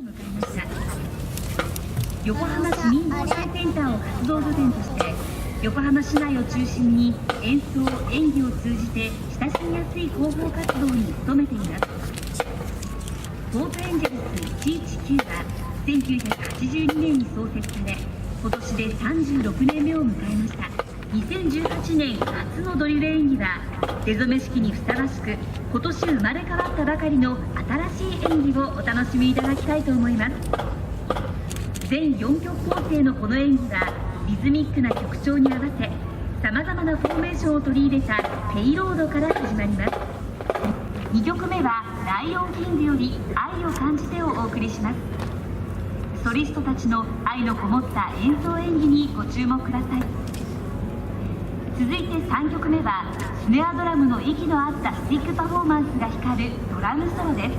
迎えました。横浜市民防災センターを活動拠点として横浜市内を中心に演奏・演技を通じて親しみやすい広報活動に努めています。ポートエンジェルス119は1982年に創設され、今年で36年目を迎えました。2018年初のドリル演技は出初め式にふさわしく、今年生まれ変わったばかりの新しい演技をお楽しみいただきたいと思います。全4曲構成のこの演技はリズミックな曲調に合わせ、さまざまなフォーメーションを取り入れたペイロードから始まります。2曲目はライオンキングより愛を感じてをお送りします。ソリストたちの愛のこもった演奏演技にご注目ください。続いて3曲目はスネアドラムの息の合ったスティックパフォーマンスが光るドラムソロです。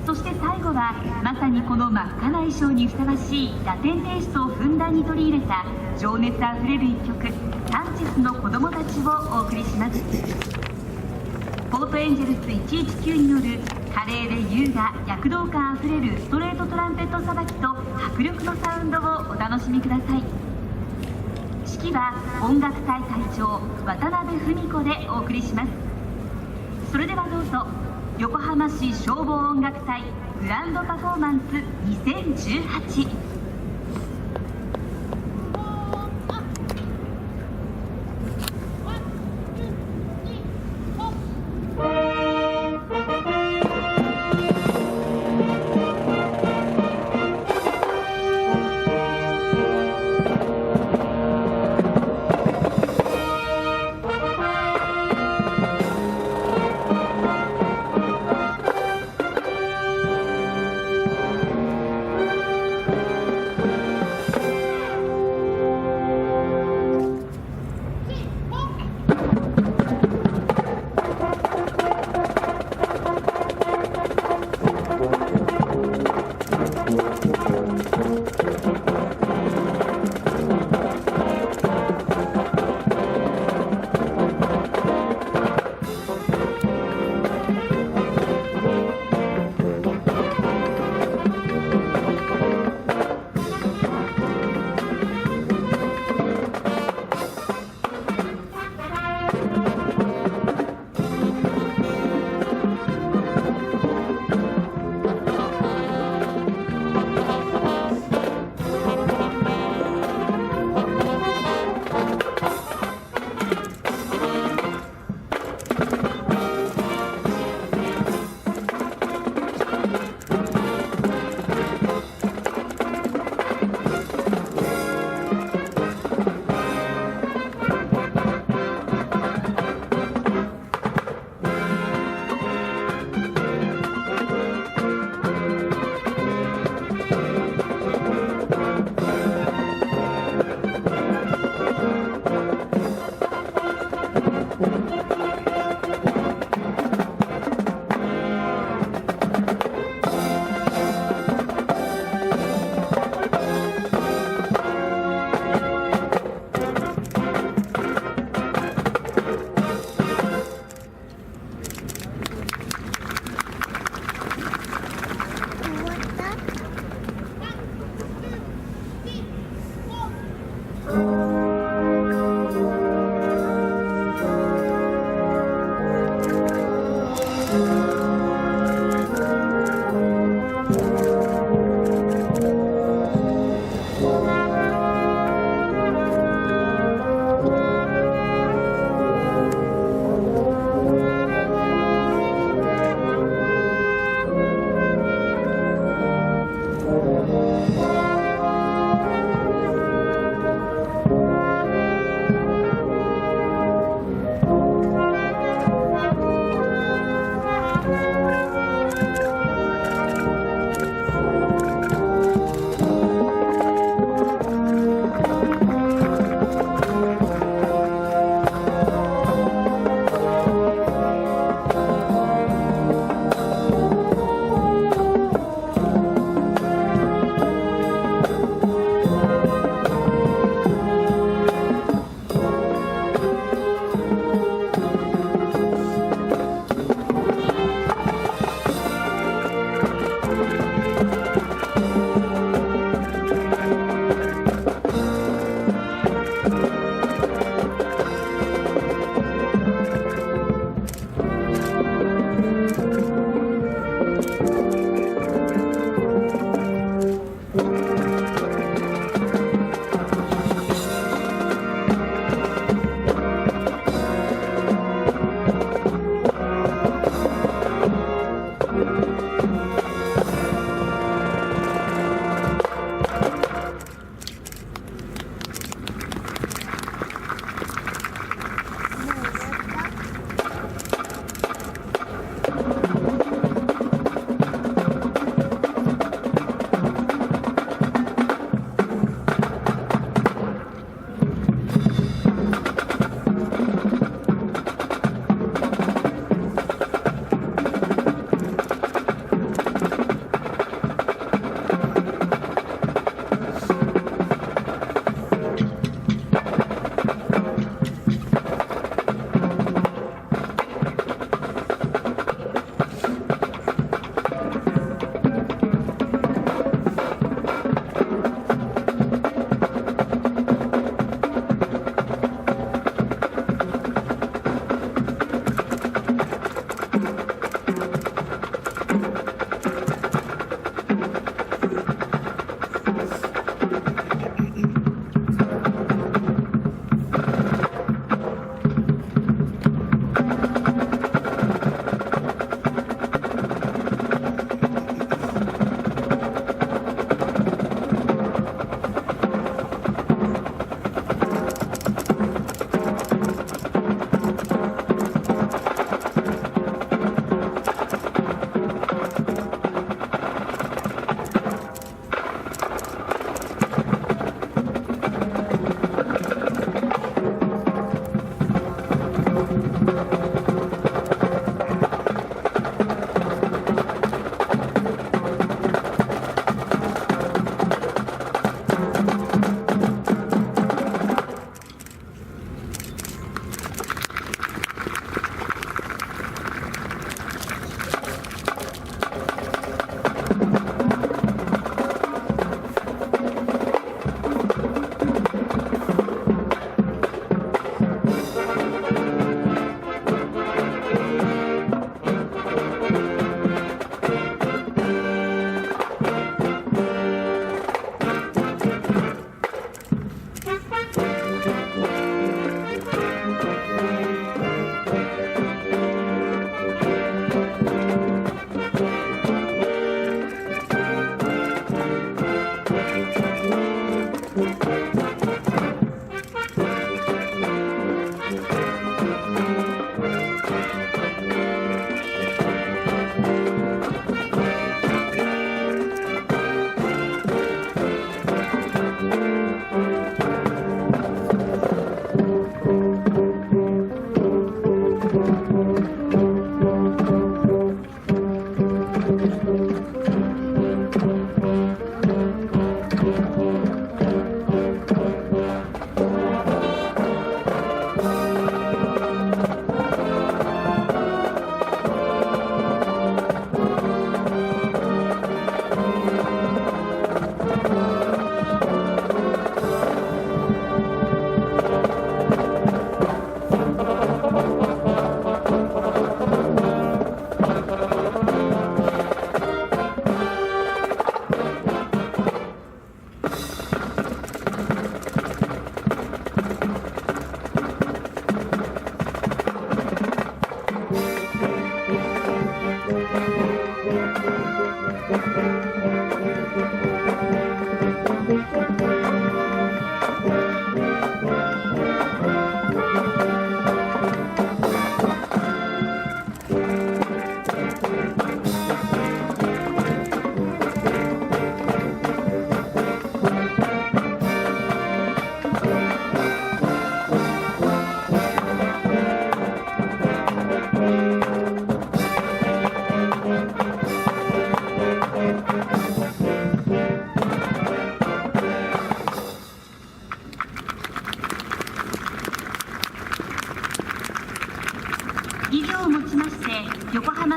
そして最後はまさにこの真っ赤な衣装にふさわしいラテンテイストをふんだんに取り入れた情熱あふれる一曲、サンチェスの子供たちをお送りします。ポートエンジェルス119による華麗で優雅、躍動感あふれるストレートトランペットさばきと迫力のサウンドをお楽しみください。指揮は音楽隊隊長渡辺文子でお送りします。それではどうぞ、横浜市消防音楽隊グランドパフォーマンス2018。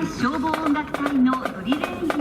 浜市消防音楽隊のドリル演技